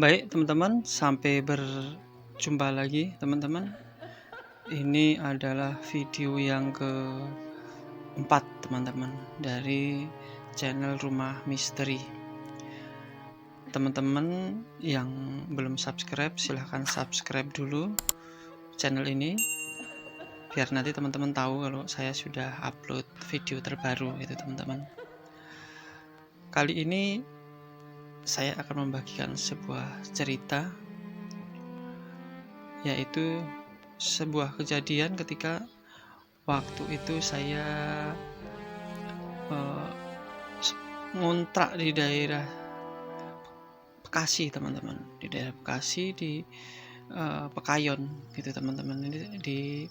Baik teman-teman, sampai berjumpa lagi teman-teman. Ini adalah video yang keempat teman-teman dari channel Rumah Misteri. Teman-teman yang belum subscribe silahkan subscribe dulu channel ini, biar nanti teman-teman tahu kalau saya sudah upload video terbaru itu teman-teman. Kali ini saya akan membagikan sebuah cerita, yaitu sebuah kejadian ketika waktu itu saya ngontrak di daerah Bekasi teman-teman, di daerah Bekasi di Pekayon gitu teman-teman. Ini di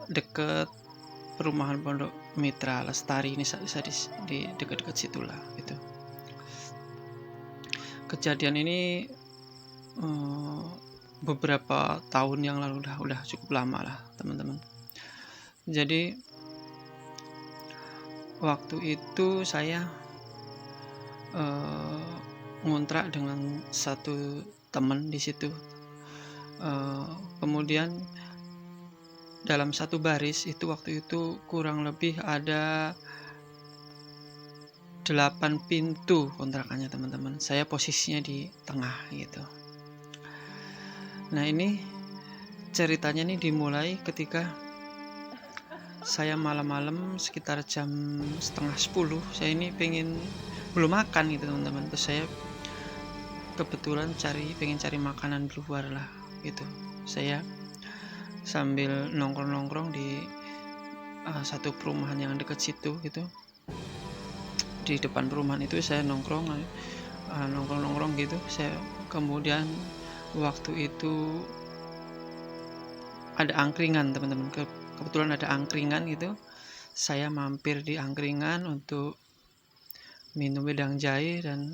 dekat perumahan Pondok Mitra Lestari, ini di dekat-dekat situlah gitu. Kejadian ini beberapa tahun yang lalu, udah cukup lama lah teman-teman. Jadi waktu itu saya ngontrak dengan satu teman di situ. Kemudian dalam satu baris itu waktu itu kurang lebih ada 8 pintu kontrakannya teman-teman. Saya posisinya di tengah gitu. Nah, ini ceritanya nih dimulai ketika saya malam-malam sekitar jam setengah 10. Saya ini belum makan gitu teman-teman. Terus saya kebetulan pengen cari makanan di luar lah gitu. Saya sambil nongkrong-nongkrong di satu perumahan yang dekat situ gitu. Di depan perumahan itu saya nongkrong gitu. Saya kemudian waktu itu ada angkringan teman-teman, kebetulan ada angkringan gitu. Saya mampir di angkringan untuk minum wedang jahe dan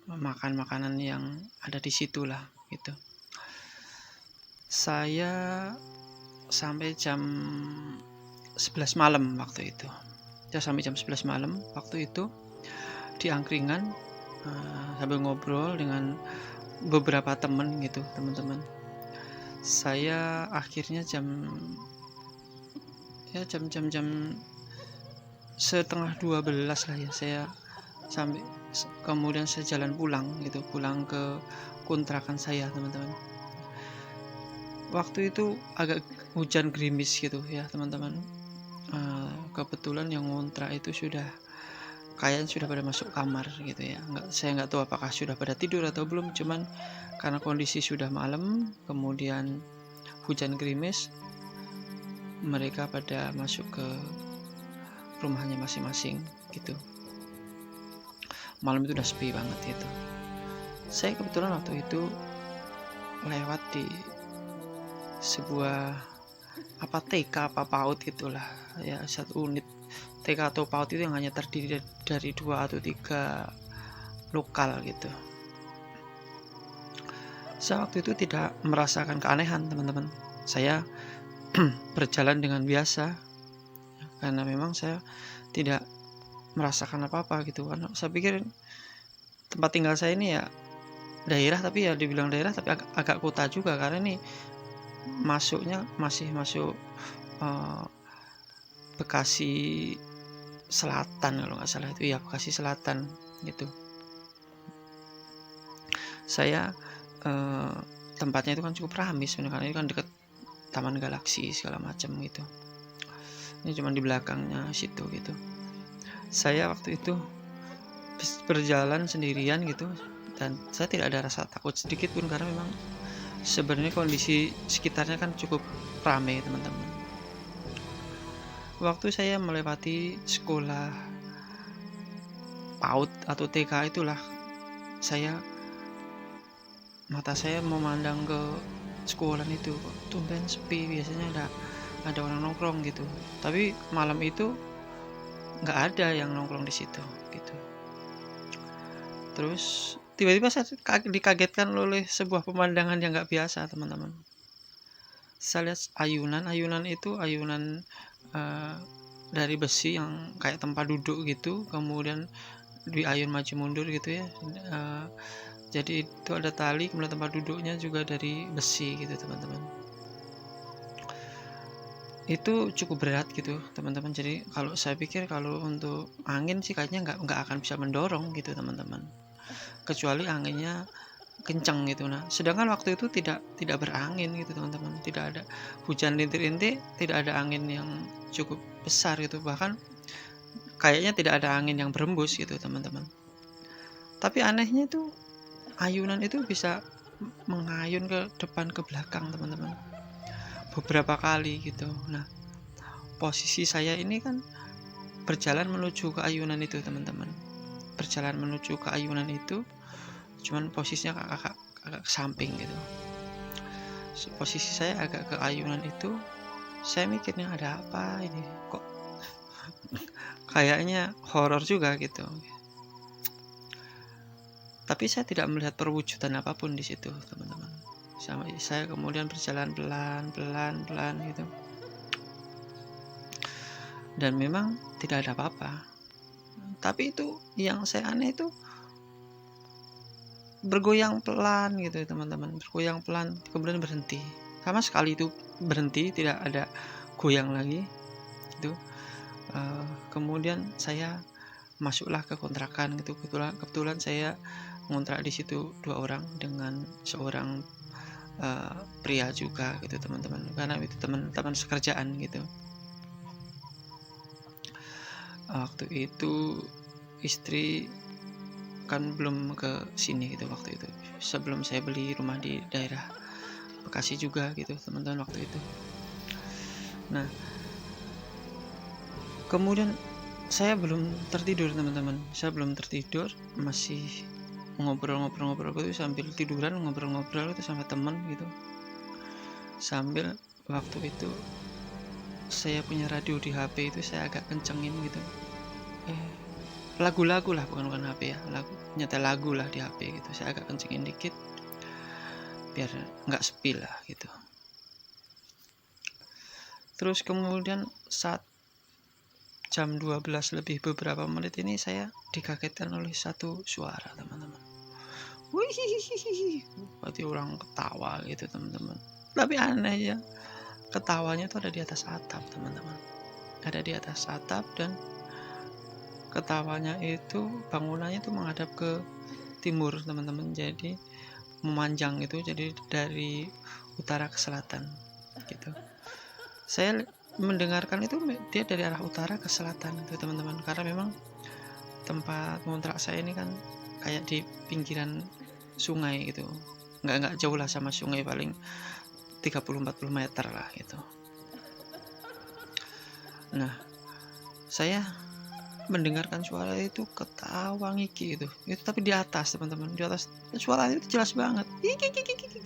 makan makanan yang ada di situ lah gitu. Saya sampai jam 11 malam waktu itu. Sampai jam 11 malam waktu itu di angkringan, sambil ngobrol dengan beberapa teman gitu teman-teman. Saya akhirnya jam setengah 12 lah ya, saya sampai kemudian saya jalan pulang ke kontrakan saya teman-teman. Waktu itu agak hujan gerimis gitu ya teman-teman. Kebetulan yang ngontrak itu kayaknya sudah pada masuk kamar gitu ya. Saya nggak tahu apakah sudah pada tidur atau belum, cuman karena kondisi sudah malam kemudian hujan gerimis, mereka pada masuk ke rumahnya masing-masing gitu. Malam itu udah sepi banget gitu. Saya kebetulan waktu itu lewat di sebuah TK apa PAUD gitulah ya, satu unit TK atau PAUD itu yang hanya terdiri dari 2 atau 3 lokal gitu. Saya waktu itu tidak merasakan keanehan teman-teman. Saya berjalan dengan biasa karena memang saya tidak merasakan apa-apa gitu kan. Saya pikir tempat tinggal saya ini ya daerah, tapi ya dibilang daerah tapi agak kota juga, karena ini masuknya masih masuk Bekasi Selatan kalau nggak salah itu ya, Bekasi Selatan gitu. Saya tempatnya itu kan cukup ramai sebenarnya, karena ini kan dekat Taman Galaksi segala macam gitu. Ini cuma di belakangnya situ gitu. Saya waktu itu berjalan sendirian gitu, dan saya tidak ada rasa takut sedikit pun, karena memang sebenarnya kondisi sekitarnya kan cukup ramai teman-teman. Waktu saya melewati sekolah PAUD atau TK itulah, mata saya memandang ke sekolah itu, kok tumben sepi, biasanya ada orang nongkrong gitu, tapi malam itu nggak ada yang nongkrong di situ gitu. Terus tiba-tiba saya dikagetkan oleh sebuah pemandangan yang nggak biasa teman-teman. Saya lihat ayunan itu dari besi yang kayak tempat duduk gitu, kemudian diayun maju mundur gitu ya, Jadi itu ada tali, kemudian tempat duduknya juga dari besi gitu teman-teman. Itu cukup berat gitu teman-teman. Jadi kalau saya pikir kalau untuk angin sih kayaknya nggak akan bisa mendorong gitu teman-teman, kecuali anginnya kencang gitu. Nah sedangkan waktu itu tidak berangin gitu teman-teman, tidak ada hujan rintik-rintik, tidak ada angin yang cukup besar gitu, bahkan kayaknya tidak ada angin yang berembus gitu teman-teman. Tapi anehnya itu ayunan itu bisa mengayun ke depan ke belakang teman-teman, beberapa kali gitu. Nah posisi saya ini kan berjalan menuju ke ayunan itu teman-teman, berjalan menuju ke ayunan itu, cuman posisinya agak ke samping gitu. Posisi saya agak ke ayunan itu, saya mikirnya ada apa ini, kok kayaknya horor juga gitu. Tapi saya tidak melihat perwujudan apapun di situ teman-teman. Saya kemudian berjalan pelan gitu, dan memang tidak ada apa-apa. Tapi itu yang saya aneh itu bergoyang pelan gitu teman-teman, bergoyang pelan kemudian berhenti, sama sekali itu berhenti, tidak ada goyang lagi itu. Kemudian saya masuklah ke kontrakan gitu. Kebetulan saya ngontrak di situ 2 orang dengan seorang pria juga gitu teman-teman, karena itu teman-teman sekerjaan gitu. Waktu itu istri kan belum ke sini gitu waktu itu, sebelum saya beli rumah di daerah Bekasi juga gitu teman-teman waktu itu. Nah kemudian saya belum tertidur teman-teman, saya belum tertidur, masih ngobrol-ngobrol gitu sambil tiduran, ngobrol-ngobrol itu sama teman gitu, sambil waktu itu saya punya radio di HP itu saya agak kencengin gitu, lagu-lagu lah, bukan HP ya, nyetel lagu lah di HP gitu, saya agak kencengin dikit biar nggak sepi lah gitu. Terus kemudian saat jam 12 lebih beberapa menit ini saya dikagetkan oleh satu suara teman-teman. Wih, berarti orang ketawa gitu teman-teman. Tapi aneh ya, ketawanya itu ada di atas atap teman-teman, ada di atas atap, dan ketawanya itu bangunannya itu menghadap ke timur teman-teman, jadi memanjang itu, jadi dari utara ke selatan gitu. Saya mendengarkan itu dia dari arah utara ke selatan itu teman-teman, karena memang tempat kontrak saya ini kan kayak di pinggiran sungai gitu, nggak jauh lah sama sungai, paling 30-40 meter lah gitu. Nah saya mendengarkan suara itu ketawa ngiki itu tapi di atas teman-teman, di atas, suara itu jelas banget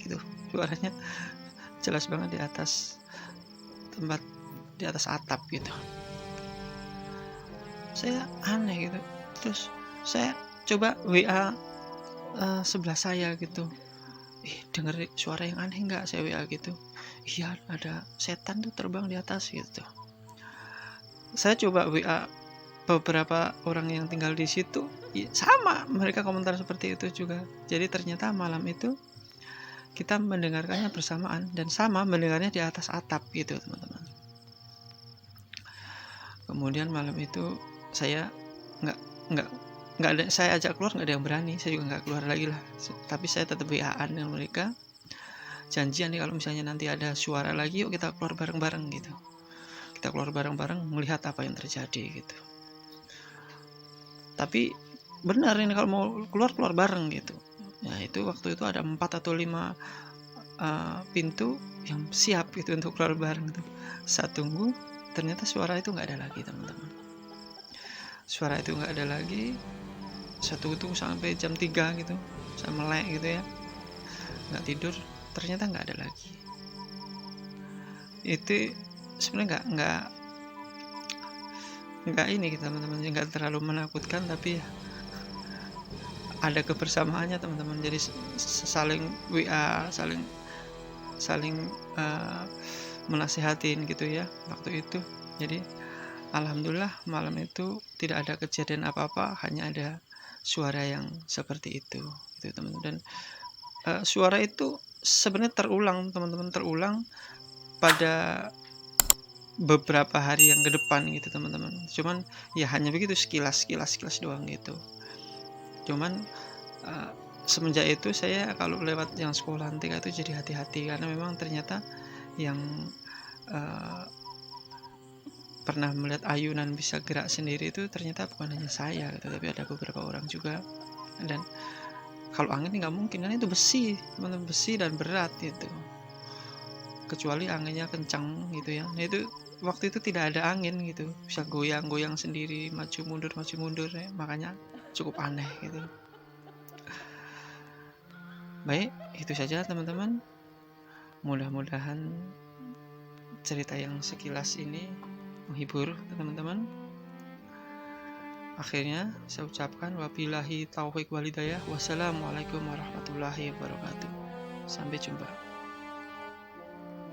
gitu, suaranya jelas banget di atas tempat, di atas atap gitu. Saya aneh gitu, terus saya coba WA sebelah saya gitu, denger suara yang aneh nggak, saya WA gitu, iya ada setan tuh terbang di atas gitu. Saya coba WA beberapa orang yang tinggal di situ, sama mereka komentar seperti itu juga. Jadi ternyata malam itu kita mendengarkannya bersamaan dan sama mendengarnya di atas atap gitu teman-teman. Kemudian malam itu saya nggak ada, saya ajak keluar nggak ada yang berani, saya juga nggak keluar lagi lah. Tapi saya tetap WA-an dengan mereka, janjian nih kalau misalnya nanti ada suara lagi, yuk kita keluar bareng-bareng gitu. Kita keluar bareng-bareng melihat apa yang terjadi gitu. Tapi benar ini kalau mau keluar bareng gitu. Nah itu waktu itu ada 4 atau 5 pintu yang siap gitu untuk keluar bareng gitu. Saat tunggu ternyata suara itu nggak ada lagi teman-teman. Suara itu nggak ada lagi. Saya tunggu sampai jam 3 gitu, saya melek gitu ya, nggak tidur, ternyata nggak ada lagi. Itu sebenarnya nggak ini gitu teman-teman, nggak terlalu menakutkan, tapi ya ada kebersamaannya teman-teman. Jadi saling WA, saling menasihatin gitu ya waktu itu. Jadi alhamdulillah malam itu tidak ada kejadian apa-apa, hanya ada suara yang seperti itu gitu teman-teman. Dan suara itu sebenarnya terulang teman-teman, terulang pada beberapa hari yang ke depan gitu teman-teman. Cuman ya hanya begitu, sekilas doang gitu. Cuman semenjak itu saya kalau lewat yang sekolah antika itu jadi hati-hati, karena memang ternyata yang pernah melihat ayunan bisa gerak sendiri itu ternyata bukan hanya saya gitu, tapi ada beberapa orang juga. Dan kalau angin nggak mungkin, karena itu besi teman-teman, besi dan berat gitu, kecuali anginnya kencang gitu ya. Nah itu waktu itu tidak ada angin gitu, bisa goyang-goyang sendiri, maju mundur ya. Makanya cukup aneh gitu. Baik, itu saja teman-teman. Mudah-mudahan cerita yang sekilas ini menghibur teman-teman. Akhirnya saya ucapkan wabillahi taufiq walhidayah. Wassalamualaikum warahmatullahi wabarakatuh. Sampai jumpa.